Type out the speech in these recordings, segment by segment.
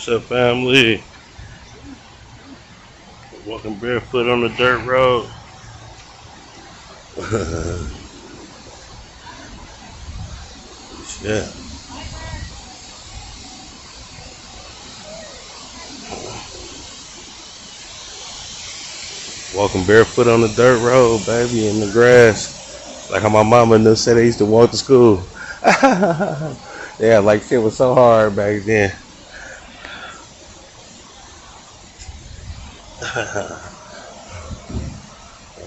What's up, family? Walking barefoot on the dirt road. Yeah. Walking barefoot on the dirt road, baby, in the grass. Like how my mama and them said they used to walk to school. Yeah, like shit was so hard back then.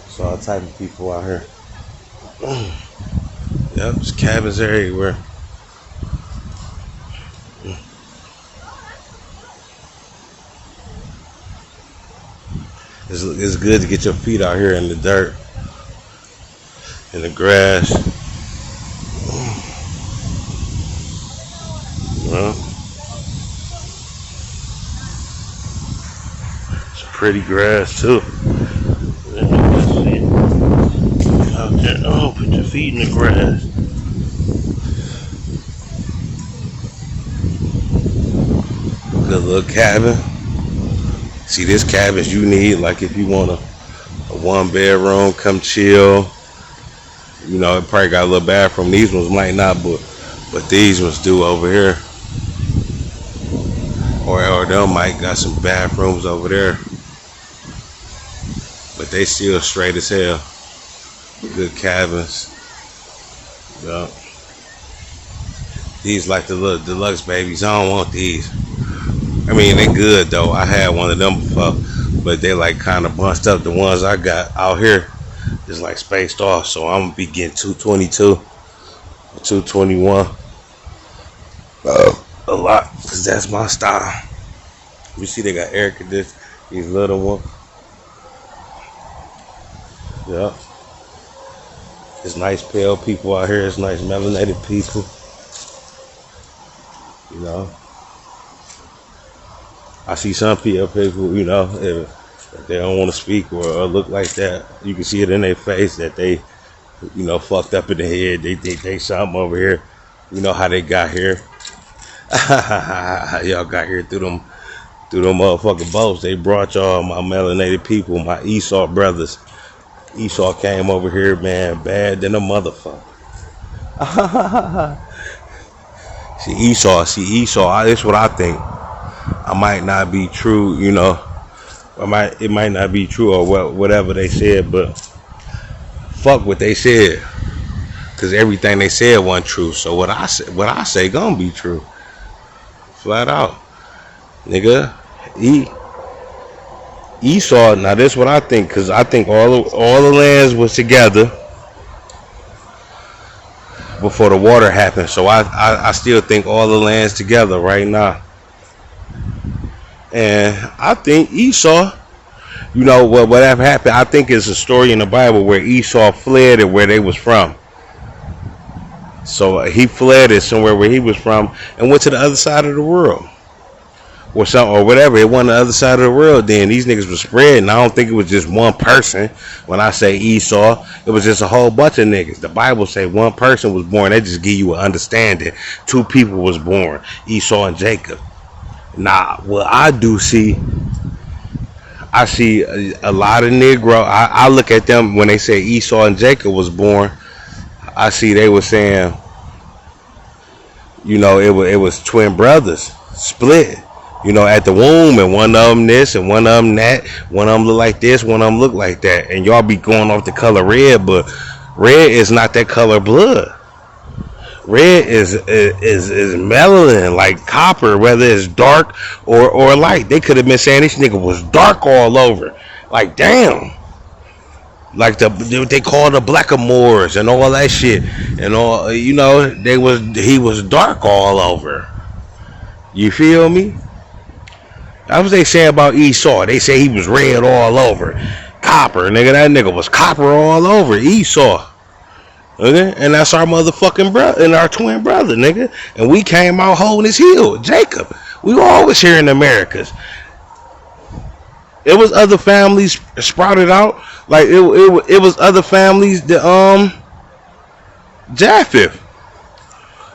So all type of people out here. Yep, there's cabins everywhere. It's good to get your feet out here in the dirt, in the grass. Well, it's pretty grass too. Out there, oh, put your feet in the grass. Good little cabin. See, this cabin you need, like if you want a one bedroom, come chill. You know, it probably got a little bathroom. These ones might not, but these ones do over here. Or they might got some bathrooms over there. But they still straight as hell. Good cabins. Yeah. These like the little deluxe babies. I don't want these. I mean, they good though. I had one of them before, but they like kind of bunched up. The ones I got out here is like spaced off. So I'm gonna be getting 222, 221. A lot, cause that's my style. You see, they got air conditioning. These little ones. Yeah. It's nice pale people out here. It's nice melanated people. You know. I see some people, you know, if they don't want to speak or look like that, you can see it in their face that they, you know, fucked up in the head. They something over here. You know how they got here. Y'all got here through them motherfucking boats. They brought y'all, my melanated people, my Esau brothers. Esau came over here, man, bad than a motherfucker. See Esau. That's what I think. I might not be true, you know. It might not be true or whatever they said, but fuck what they said, cause everything they said wasn't true. So what I say gonna be true, flat out, nigga. Esau. Now this what I think, cause I think all the lands was together before the water happened. So I still think all the lands together right now. And I think Esau, you know, whatever happened, I think it's a story in the Bible where Esau fled and where they was from. So he fled it somewhere where he was from and went to the other side of the world. Or something, or whatever. It went to the other side of the world then. These niggas were spreading. I don't think it was just one person. When I say Esau, it was just a whole bunch of niggas. The Bible say one person was born. They just give you an understanding. Two people was born, Esau and Jacob. Nah, what I do see, I see a lot of Negro. I look at them when they say Esau and Jacob was born. I see they were saying, you know, it was twin brothers split, you know, at the womb, and one of them this and one of them that. One of them look like this, one of them look like that, and y'all be going off the color red, but red is not that color blood. Red is melanin, like copper, whether it's dark or light. They could have been saying this nigga was dark all over. Like, damn. Like they call the blackamoors and all that shit. And all, you know, he was dark all over. You feel me? That's what they say about Esau. They say he was red all over. Copper, nigga. That nigga was copper all over. Esau. Okay? And that's our motherfucking brother and our twin brother, nigga. And we came out holding his heel, Jacob. We were always here in the Americas. It was other families sprouted out. Like it was other families that Japheth.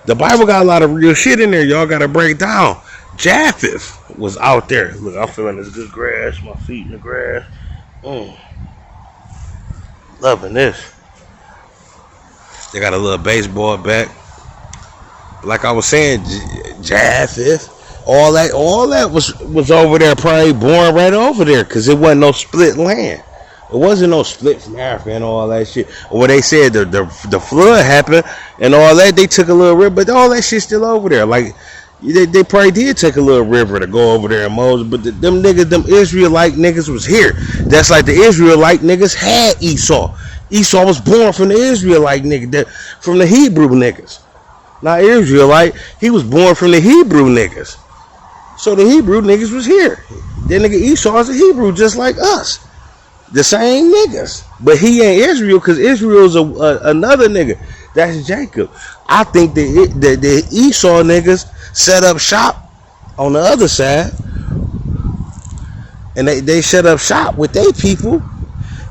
The Bible got a lot of real shit in there. Y'all gotta break down. Japheth. was out there. Look, I'm feeling this good grass. My feet in the grass. Mm, loving this. They got a little baseball bat. Like I was saying, Japheth, all that was over there, probably born right over there, cause it wasn't no split land. It wasn't no split from Africa and all that shit. Or they said the flood happened and all that, they took a little river, but all that shit's still over there. Like they probably did take a little river to go over there and Moses, but them niggas, them Israelite niggas was here. That's like the Israelite niggas had Esau. Esau was born from the Israelite nigga, from the Hebrew niggas. Not Israelite, he was born from the Hebrew niggas. So the Hebrew niggas was here. That nigga Esau is a Hebrew just like us. The same niggas. But he ain't Israel because Israel's another nigga. That's Jacob. I think the Esau niggas set up shop on the other side. And they set up shop with their people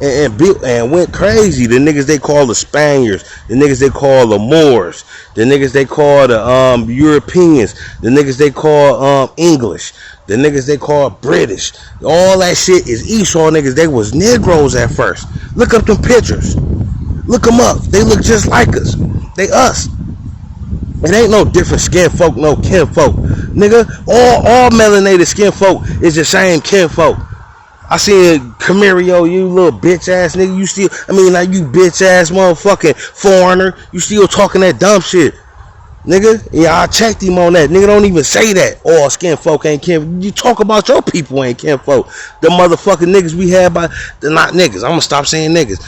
and built and went crazy. The niggas they call the Spaniards, the niggas they call the Moors, the niggas they call the Europeans, the niggas they call English, the niggas they call British. All that shit is Esau niggas. They was Negroes at first. Look up them pictures. Look them up. They look just like us. They us. It ain't no different skin folk, no kin folk. Nigga, all melanated skin folk is the same kin folk. I seen Camario, you little bitch ass nigga. You still, like you bitch ass motherfucking foreigner. You still talking that dumb shit, nigga. Yeah, I checked him on that. Nigga don't even say that. All skin folk ain't kin. You talk about your people ain't kin folk. The motherfucking niggas we had by, they're not niggas. I'm gonna stop saying niggas.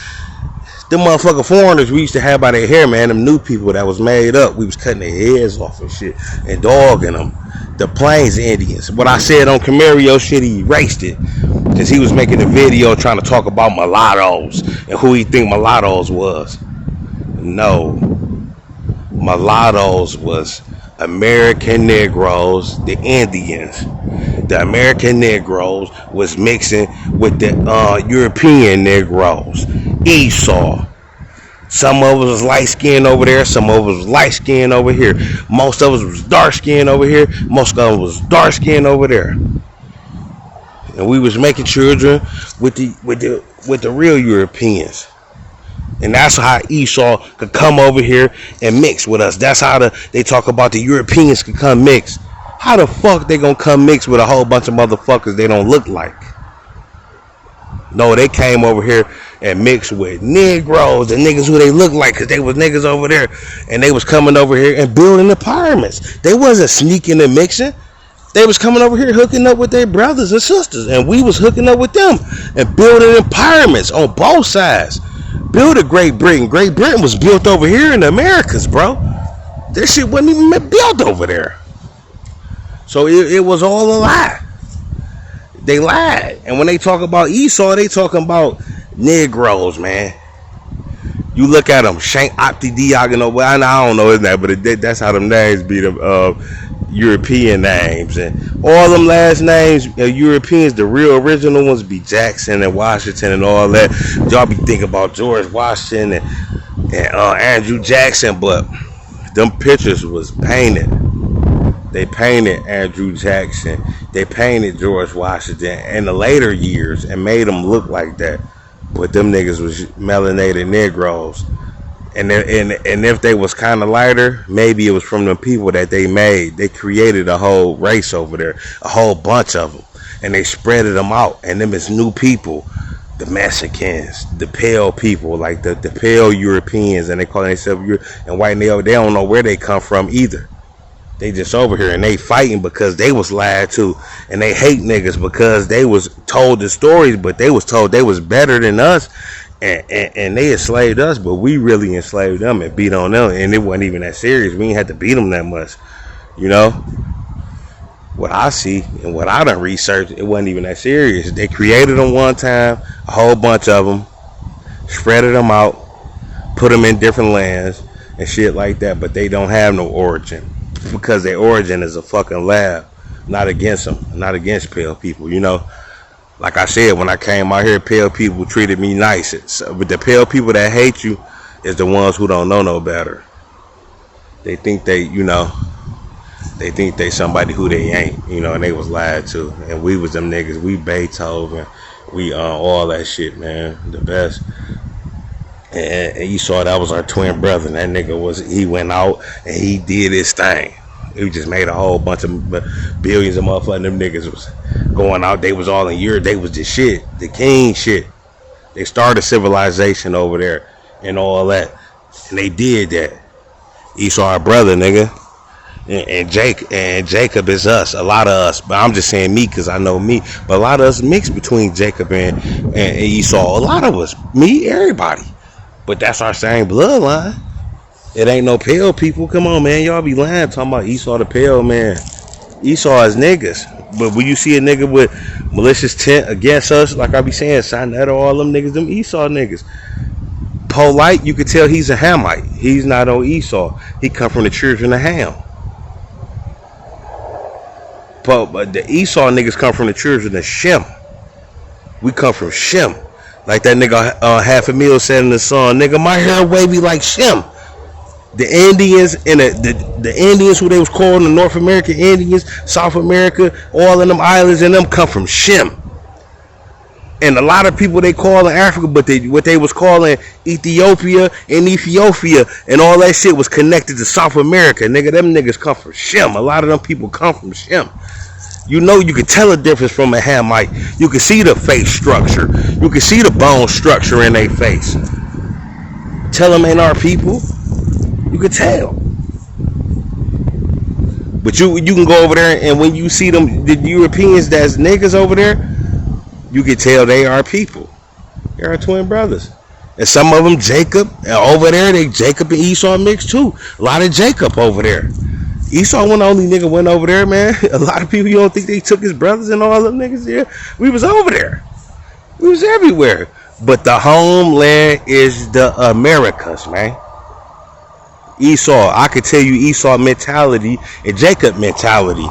Them motherfucking foreigners we used to have by their hair, man. Them new people that was made up. We was cutting their heads off and shit and dogging them. The Plains Indians. What I said on Camario shit, he erased it. Because he was making a video trying to talk about mulattoes and who he think mulattoes was. No. Mulattoes was American Negroes, the Indians. The American Negroes was mixing with the European Negroes. Esau. Some of us was light skinned over there. Some of us was light skinned over here. Most of us was dark skinned over here. Most of us was dark skinned over there. And we was making children with the real Europeans. And that's how Esau could come over here and mix with us. That's how they talk about the Europeans could come mix. How the fuck they gonna come mix with a whole bunch of motherfuckers they don't look like? No, they came over here and mixed with Negroes and niggas who they look like, because they was niggas over there. And they was coming over here and building the pyramids. They wasn't sneaking and mixing. They was coming over here hooking up with their brothers and sisters. And we was hooking up with them and building the pyramids on both sides. Building Great Britain. Great Britain was built over here in the Americas, bro. This shit wasn't even built over there. So it was all a lie. They lied. And when they talk about Esau, they talking about Negroes, man. You look at them, Shank Opti Diagono. Well, I don't know his name, but that's how them names be, them European names. And all them last names, Europeans, the real original ones be Jackson and Washington and all that. Y'all be thinking about George Washington and Andrew Jackson, but them pictures was painted. They painted Andrew Jackson. They painted George Washington in the later years and made them look like that. But them niggas was melanated Negroes. And if they was kind of lighter, maybe it was from the people that they made. They created a whole race over there, a whole bunch of them. And they spreaded them out. And them is new people. The Mexicans, the pale people, like the pale Europeans. And they call themselves and white, and they don't know where they come from either. They just over here and they fighting because they was lied to, and they hate niggas because they was told the stories, but they was told they was better than us, and they enslaved us, but we really enslaved them and beat on them, and it wasn't even that serious. We ain't had to beat them that much, you know. What I see and what I done researched, it wasn't even that serious. They created them one time, a whole bunch of them, spreaded them out, put them in different lands and shit like that, but they don't have no origin. Because their origin is a fucking lab. Not against them. Not against pale people, you know. Like I said, when I came out here, pale people treated me nice. But the pale people that hate you is the ones who don't know no better. They think they They think they somebody who they ain't, and they was lied to. And we was them niggas. We Beethoven. We all that shit, man. The best. And you saw that was our twin brother. And that nigga he went out and he did his thing. He just made a whole bunch of billions of motherfuckers. Them niggas was going out. They was all in Europe. They was the shit, the king shit. They started civilization over there and all that. And they did that. Esau our brother, nigga. And Jacob is us, a lot of us. But I'm just saying me because I know me. But a lot of us mixed between Jacob and Esau. A lot of us, me, everybody. But that's our same bloodline. It ain't no pale people. Come on, man. Y'all be lying talking about Esau the pale man. Esau is niggas. But when you see a nigga with malicious intent against us, like I be saying, Sinetta, all them niggas, them Esau niggas. Polite, you could tell he's a Hamite. He's not on Esau. He come from the children of Ham. But the Esau niggas come from the children of Shem. We come from Shem. Like that nigga Half a Meal said in the song, nigga, my hair wavy like Shem. The Indians and the Indians who they was calling the North American Indians, South America, all of them islands and them come from Shem. And a lot of people they call in Africa, but what they was calling Ethiopia and Ethiopia and all that shit was connected to South America. Nigga, them niggas come from Shem. A lot of them people come from Shem. You can tell the difference from a Hamite. You can see the face structure. You can see the bone structure in their face. Tell them ain't our people. You can tell. But you can go over there and when you see them, the Europeans that's niggas over there, you can tell they are people. They are twin brothers. And some of them Jacob, and over there they Jacob and Esau mixed too. A lot of Jacob over there. Esau wasn't the only nigga went over there, man. A lot of people, you don't think they took his brothers and all them niggas there? We was over there. We was everywhere. But the homeland is the Americas, man. Esau, I could tell you Esau mentality and Jacob mentality.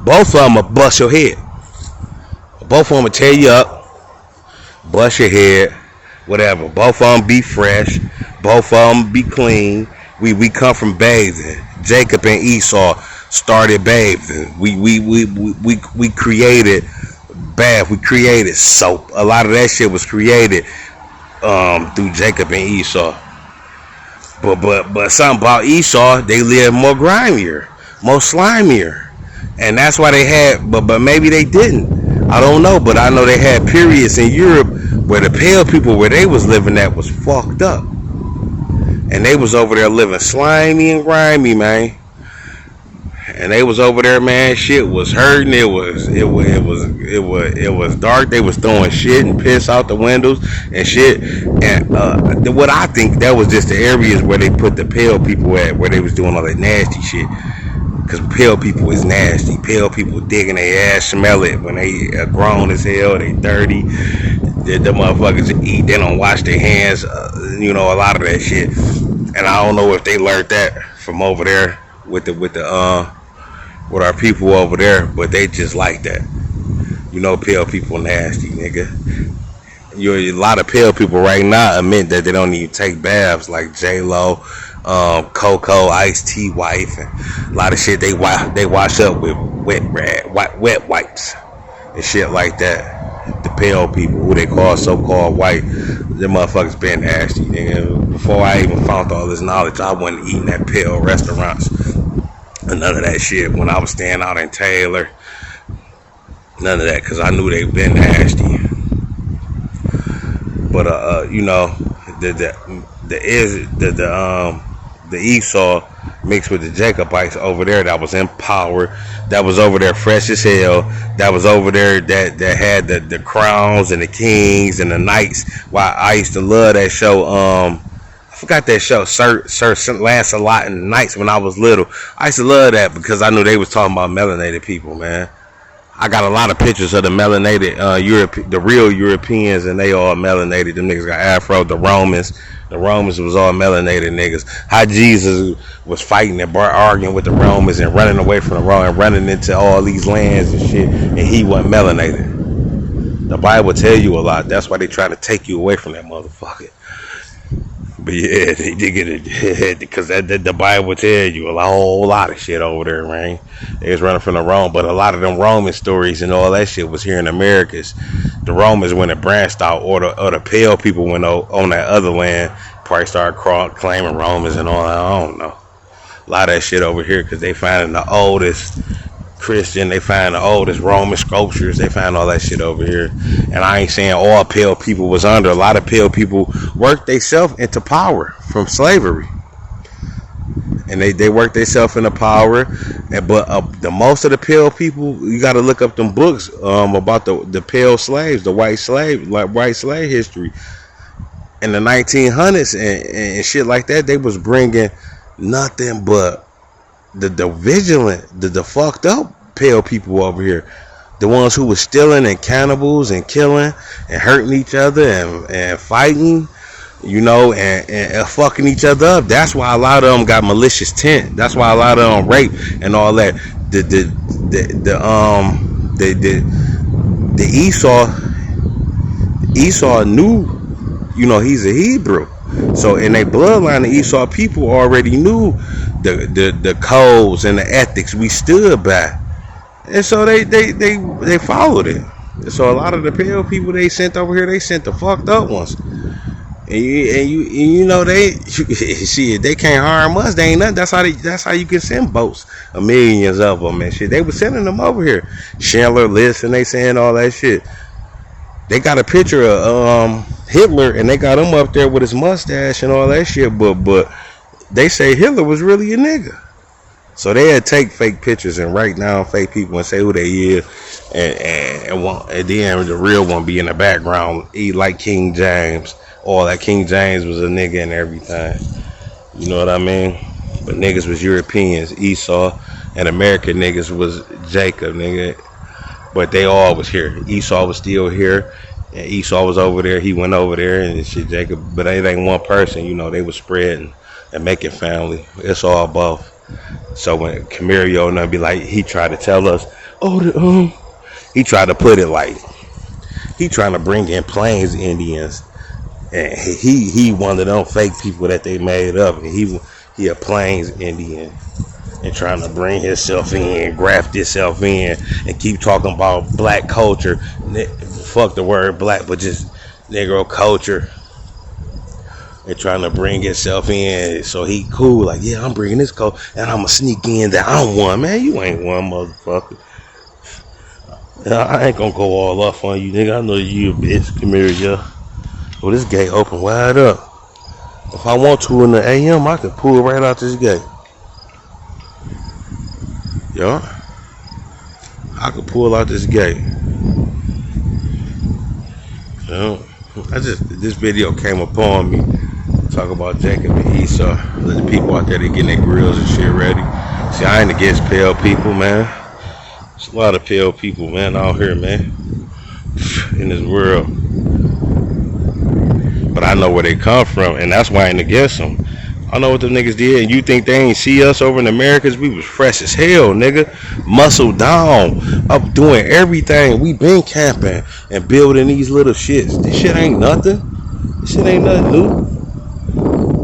Both of them will bust your head. Both of them will tear you up, bust your head, whatever. Both of them be fresh. Both of them be clean. We come from bathing. Jacob and Esau started bathing. We created bath. We created soap. A lot of that shit was created through Jacob and Esau. But something about Esau, they live more grimier, more slimier. And that's why they had, but maybe they didn't. I don't know, but I know they had periods in Europe where the pale people where they was living at was fucked up. And they was over there living slimy and grimy, man. And they was over there, man. Shit was hurting. It was dark. They was throwing shit and piss out the windows and shit. And what I think that was just the areas where they put the pale people at, where they was doing all that nasty shit. Because pale people is nasty. Pale people digging their ass, smell it when they are grown as hell. They dirty. The motherfuckers eat. They don't wash their hands. A lot of that shit. And I don't know if they learned that from over there with our people over there, but they just like that. Pale people nasty, nigga. A lot of pale people right now admit that they don't even take baths, like J-Lo, Coco, Ice-T wife, and a lot of shit they wash up with wet wipes and shit like that. The pale people, who they call so-called white, them motherfuckers been nasty, nigga. Before I even found all this knowledge, I wasn't eating at pale restaurants and none of that shit. When I was staying out in Taylor, none of that, because I knew they been nasty. But the Esau mixed with the Jacobites over there that was in power, that was over there fresh as hell, that was over there that had the crowns and the kings and the knights. Why I used to love that show. I forgot that show, Sir Lancelot and the Knights, when I was little. I used to love that because I knew they was talking about melanated people, man. I got a lot of pictures of the melanated the real Europeans, and they all melanated. Them niggas got afro. The Romans was all melanated niggas. How Jesus was fighting and arguing with the Romans and running away from the Romans, running into all these lands and shit, and he wasn't melanated. The Bible tell you a lot. That's why they trying to take you away from that motherfucker. But yeah, they did get it because the Bible tell you a whole lot of shit over there, man. They was running from the Rome, but a lot of them Roman stories and all that shit was here in Americas. The Romans when it branched out, or the Pale people went on that other land, probably started claiming Romans and all that. I don't know. A lot of that shit over here because they finding the oldest Christian, they find the oldest Roman sculptures, they find all that shit over here. And I ain't saying all Pale people was under. A lot of Pale people worked themselves into power from slavery. And they worked themselves into power. But the most of the Pale people, you got to look up them books about the Pale slaves, the white slave history. In the 1900s and shit like that, they was bringing nothing but the vigilant, the fucked up Pale people over here, the ones who was stealing and cannibals and killing and hurting each other and fighting, and fucking each other up. That's why a lot of them got malicious intent. That's why a lot of them rape and all that. The Esau knew, he's a Hebrew. So in their bloodline, the Esau people already knew the codes and the ethics we stood by, and so they followed it. And so a lot of the Pale people they sent over here, they sent the fucked up ones, and they shit, they can't harm us. They ain't nothing. That's how you can send boats, millions of them and shit. They were sending them over here, Schindler List, and they saying all that shit. They got a picture of Hitler, and they got him up there with his mustache and all that shit. But they say Hitler was really a nigga. So they had take fake pictures and write down fake people and say who they is, and then the real one be in the background, eat like King James. All that King James was a nigga and everything. You know what I mean? But niggas was Europeans, Esau, and American niggas was Jacob, nigga. But they all was here. Esau was still here, and Esau was over there. He went over there and shit, Jacob. But it ain't one person, they was spreading and making family. It's all both. So when Camario and them be like, he tried to tell us, he tried to put it like, he trying to bring in Plains Indians, and he one of them fake people that they made up, and he a Plains Indian. And trying to bring himself in, graft himself in, and keep talking about black culture. Fuck the word black, but just Negro culture. And trying to bring himself in, so he cool. Like, yeah, I'm bringing this culture, and I'm gonna sneak in that I'm one. Man, you ain't one, motherfucker. I ain't gonna go all off on you, nigga. I know you a bitch. Come here, yeah. Well, this gate open wide up. If I want to in the AM, I can pull right out this gate. Yo, I could pull out this gate. This video came upon me. Talk about Jacob and Esau. The people out there, they getting their grills and shit ready. See, I ain't against Pale people, man. There's a lot of Pale people, man, out here, man, in this world. But I know where they come from, and that's why I ain't against them. I know what them niggas did, and you think they ain't see us over in Americas? We was fresh as hell, nigga. Muscle down, up doing everything. We been camping and building these little shits. This shit ain't nothing. This shit ain't nothing new.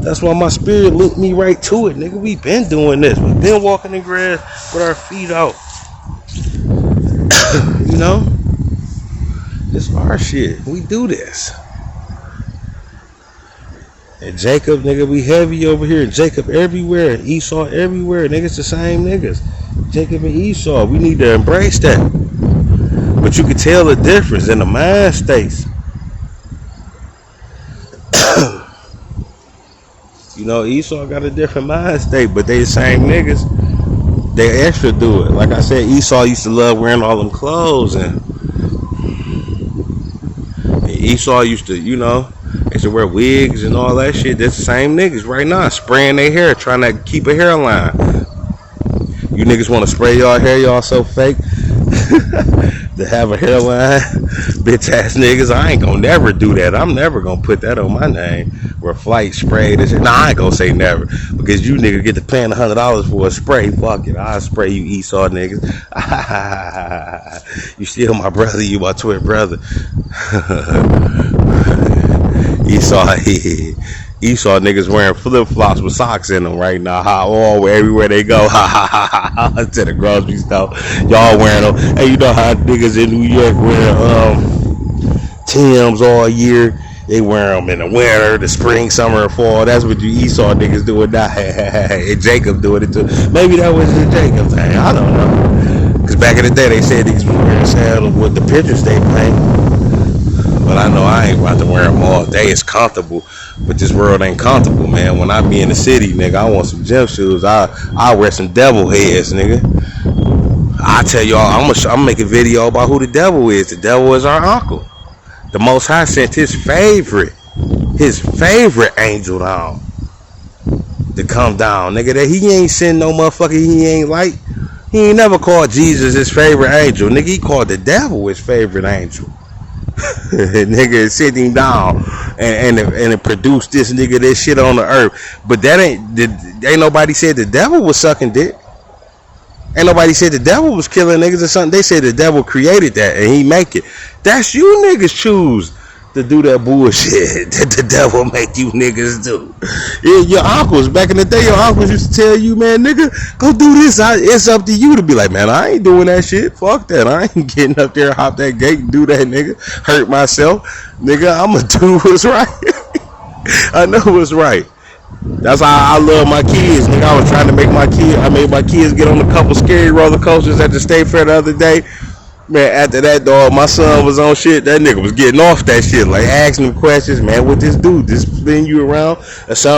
That's why my spirit linked me right to it, nigga. We been doing this. We been walking in grass with our feet out. It's our shit. We do this. And Jacob, nigga, we heavy over here. Jacob everywhere. Esau everywhere. Niggas the same niggas. Jacob and Esau. We need to embrace that. But you can tell the difference in the mind states. Esau got a different mind state, but they the same niggas. They extra do it. Like I said, Esau used to love wearing all them clothes, and Esau used to, they used to wear wigs and all that shit. That's the same niggas right now, spraying their hair, trying to keep a hairline. You niggas want to spray y'all hair, y'all so fake to have a hairline, bitch ass niggas. I ain't gonna never do that. I'm never gonna put that on my name. Where Flight sprayed this shit. Nah, I ain't gonna say never, because you niggas get to paying $100 for a spray. Fuck it, I'll spray you Esau niggas. You still my brother, you my twin brother. Esau, Esau niggas wearing flip flops with socks in them right now. Everywhere they go. To the grocery store, y'all wearing them. Hey, you know how niggas in New York wearing Tim's all year. They wear them in the winter, the spring, summer, and fall. That's what you Esau niggas doing now. And Jacob doing it too. Maybe that was the Jacob thing. I don't know. Because back in the day, they said niggas was wearing sandals with the pictures they paint. But I know I ain't about to wear them all day. It's comfortable. But this world ain't comfortable, man. When I be in the city, nigga, I want some gym shoes. I wear some devil heads, nigga. I tell y'all, I'm gonna make a video about who the devil is. The devil is our uncle. The Most High sent his favorite angel down to come down, nigga. That he ain't send no motherfucker he ain't like. He ain't never called Jesus his favorite angel, nigga. He called the devil his favorite angel. Nigga sent him down and it produced this nigga this shit on the earth. But that ain't nobody said the devil was sucking dick. Ain't nobody said the devil was killing niggas or something. They said the devil created that and he make it. That's you niggas choose to do that bullshit that the devil make you niggas do. Yeah, your uncles, back in the day, your uncles used to tell you, man, nigga, go do this. It's up to you to be like, man, I ain't doing that shit. Fuck that. I ain't getting up there, hop that gate and do that, nigga. Hurt myself. Nigga, I'ma do what's right. I know what's right. That's how I love my kids, nigga. I made my kids get on a couple scary roller coasters at the state fair the other day. Man, after that, dog, my son was on shit. That nigga was getting off that shit, like asking him questions. Man, what this do? This spin you around? Or something?